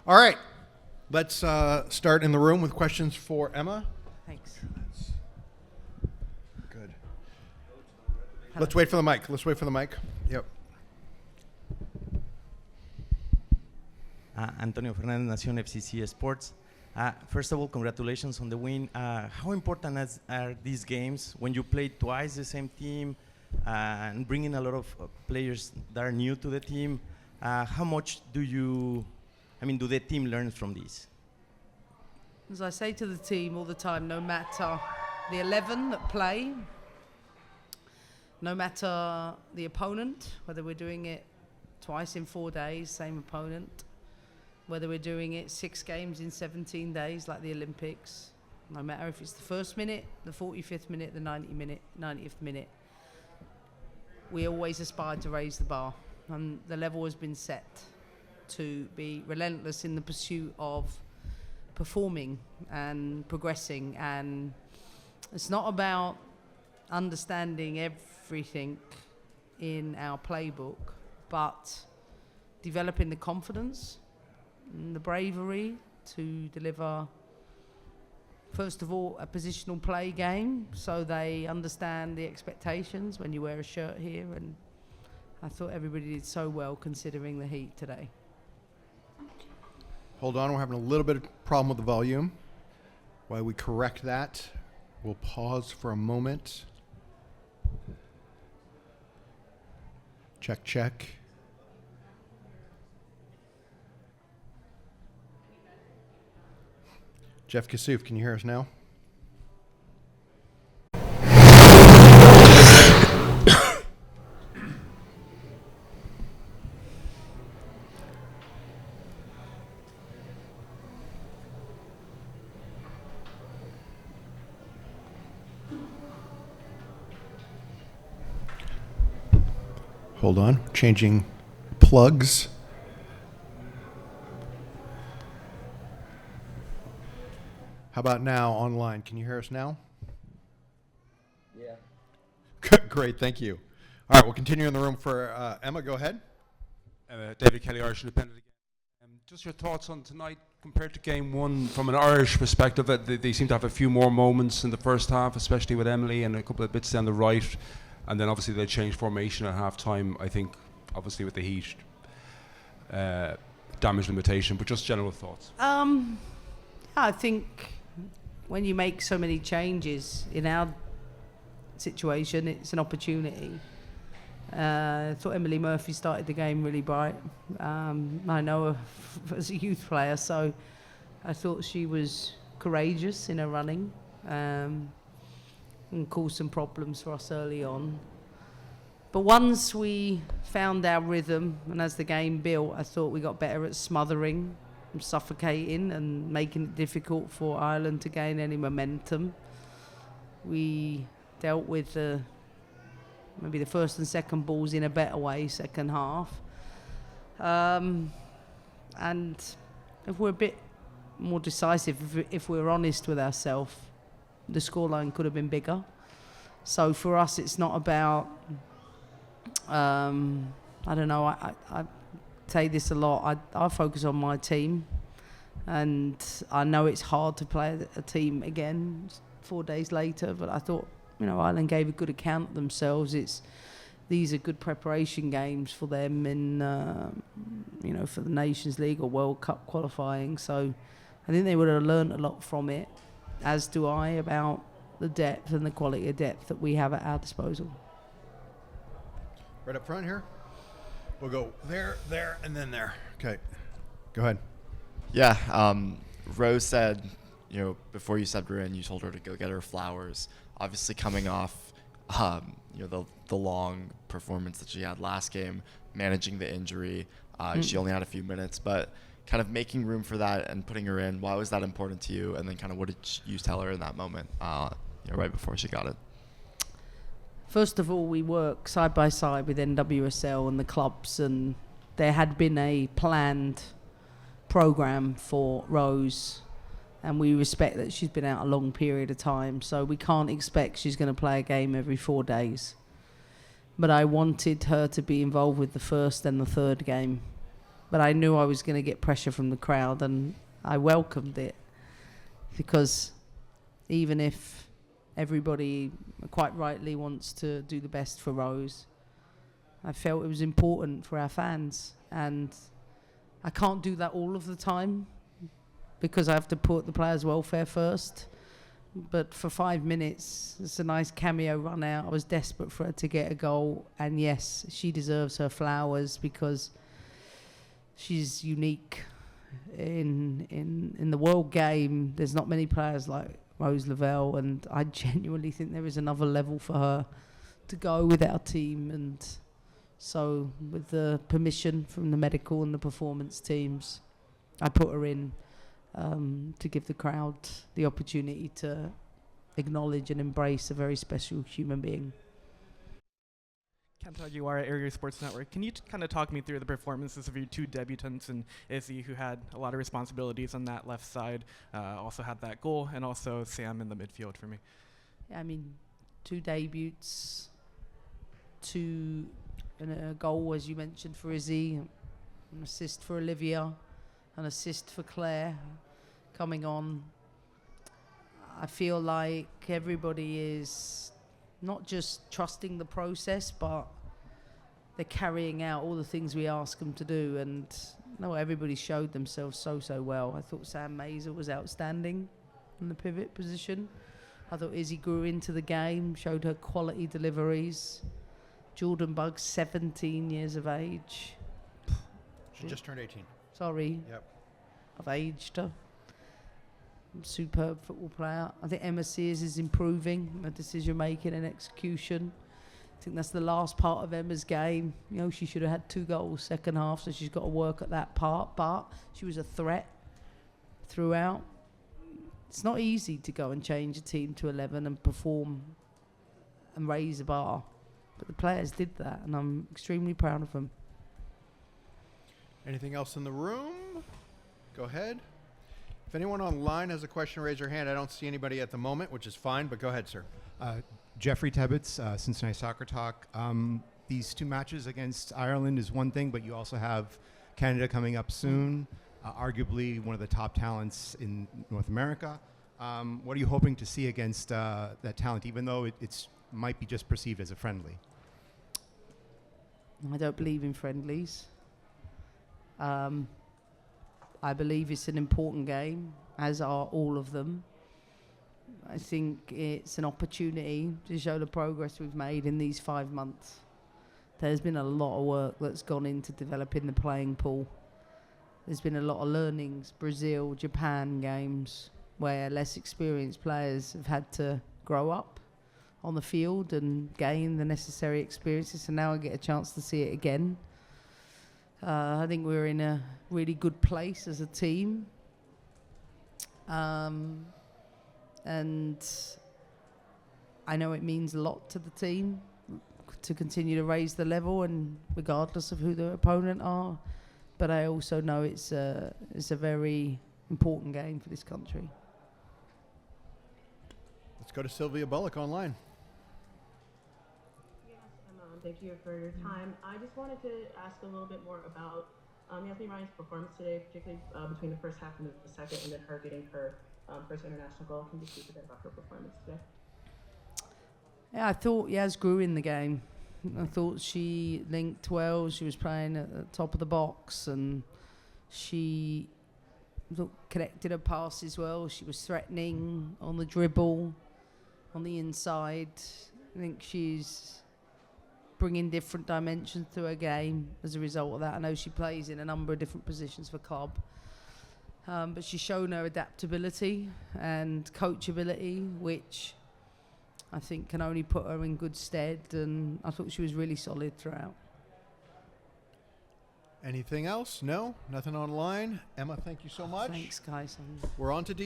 All right, let's start in the room with questions for Emma. Thanks. Good. Let's wait for the mic. Yep. Antonio Fernandez, Nación FCC Sports. First of all, congratulations on the win. How important are these games when you play twice the same team and bringing a lot of players that are new to the team? How much do the team learn from this? As I say to the team all the time, no matter the 11 that play, no matter the opponent, whether we're doing it twice in 4 days, same opponent, whether we're doing it 6 games in 17 days like the Olympics, no matter if it's the first minute, the 45th minute, the 90th minute, we always aspire to raise the bar. And the level has been set to be relentless in the pursuit of performing and progressing. And it's not about understanding everything in our playbook, but developing the confidence and the bravery to deliver, first of all, a positional play game so they understand the expectations when you wear a shirt here. And I thought everybody did so well considering the heat today. Hold on, we're having a little bit of problem with the volume. While we correct that, we'll pause for a moment. Check. Jeff Kassouf, can you hear us now? Hold on, changing plugs. How about now online? Can you hear us now? Yeah. Great, thank you. All right, we'll continue in the room for Emma. Go ahead. David Kelly, Irish Independent again. Just your thoughts on tonight compared to game one from an Irish perspective. They seem to have a few more moments in the first half, especially with Emily and a couple of bits down the right. And then obviously they changed formation at half-time, I think, obviously with the heat, damage limitation, but just general thoughts. I think when you make so many changes in our situation, it's an opportunity. I thought Emily Murphy started the game really bright. I know her as a youth player, so I thought she was courageous in her running. And caused some problems for us early on. But once we found our rhythm and as the game built, I thought we got better at smothering and suffocating and making it difficult for Ireland to gain any momentum. We dealt with maybe the first and second balls in a better way, second half. And if we're a bit more decisive, if we're honest with ourselves, the scoreline could have been bigger. So for us, it's not about, I don't know, I say this a lot, I focus on my team. And I know it's hard to play a team again 4 days later, but I thought, Ireland gave a good account of themselves. These are good preparation games for them in, for the Nations League or World Cup qualifying. So I think they would have learned a lot from it, as do I, about the depth and the quality of depth that we have at our disposal. Right up front here. We'll go there, and then there. Okay. Go ahead. Yeah. Rose said, before you subbed her in, you told her to go get her flowers. Obviously coming off, the long performance that she had last game, managing the injury. She only had a few minutes, but kind of making room for that and putting her in. Why was that important to you? And then kind of what did you tell her in that moment, right before she got it? First of all, we work side by side with NWSL and the clubs, and there had been a planned program for Rose, and we respect that she's been out a long period of time, so we can't expect she's going to play a game every 4 days. But I wanted her to be involved with the first and the third game, but I knew I was going to get pressure from the crowd, and I welcomed it, because even if everybody quite rightly wants to do the best for Rose, I felt it was important for our fans, and I can't do that all of the time because I have to put the players' welfare first. But for 5 minutes, it's a nice cameo run out. I was desperate for her to get a goal, and yes, she deserves her flowers because she's unique in the world game. There's not many players like Rose Lavelle, and I genuinely think there is another level for her to go with our team. And so, with the permission from the medical and the performance teams, I put her in to give the crowd the opportunity to acknowledge and embrace a very special human being. Kenta, you are at Area Sports Network. Can you kind of talk me through the performances of your two debutants, and Izzy, who had a lot of responsibilities on that left side, also had that goal, and also Sam in the midfield for me? Yeah, I mean, 2 debuts, 2 and a goal, as you mentioned, for Izzy, an assist for Olivia, an assist for Claire coming on. I feel like everybody is not just trusting the process, but they're carrying out all the things we ask them to do. And no, everybody showed themselves so well. I thought Sam Meza was outstanding in the pivot position. I thought Izzy grew into the game, showed her quality deliveries. Jordan Buggs, 17 years of age. She just turned 18. Sorry. Yep. I've aged her. Superb football player. I think Emma Sears is improving her decision making and execution. I think that's the last part of Emma's game. You know, she should have had 2 goals second half, so she's got to work at that part. But she was a threat throughout. It's not easy to go and change a team to 11 and perform and raise a bar, but the players did that, and I'm extremely proud of them. Anything else in the room? Go ahead. If anyone online has a question, raise your hand. I don't see anybody at the moment, which is fine, but go ahead, sir. Jeffrey Tebbets, Cincinnati Soccer Talk. These 2 matches against Ireland is one thing, but you also have Canada coming up soon, arguably one of the top talents in North America. What are you hoping to see against that talent, even though it's might be just perceived as a friendly? I don't believe in friendlies. I believe it's an important game, as are all of them. I think it's an opportunity to show the progress we've made in these 5 months. There's been a lot of work that's gone into developing the playing pool. There's been a lot of learnings, Brazil, Japan games, where less experienced players have had to grow up on the field and gain the necessary experiences, and now I get a chance to see it again. I think we're in a really good place as a team. And I know it means a lot to the team to continue to raise the level, and regardless of who the opponent are. But I also know it's a very important game for this country. Let's go to Sylvia Bullock online. Thank you for your time. I just wanted to ask a little bit more about Anthony Ryan's performance today, particularly between the first half and the second, and then her getting her first international goal. Can you speak a bit about her performance today? Yeah, I thought Yaz grew in the game. I thought she linked well. She was playing at the top of the box, and she connected her passes well. She was threatening on the dribble, on the inside. I think she's bringing different dimensions to her game as a result of that. I know she plays in a number of different positions for club, but she's shown her adaptability and coachability, which I think can only put her in good stead, and I thought she was really solid throughout. Anything else? No? Nothing online? Emma, thank you so much. Thanks, guys. We're on to DC.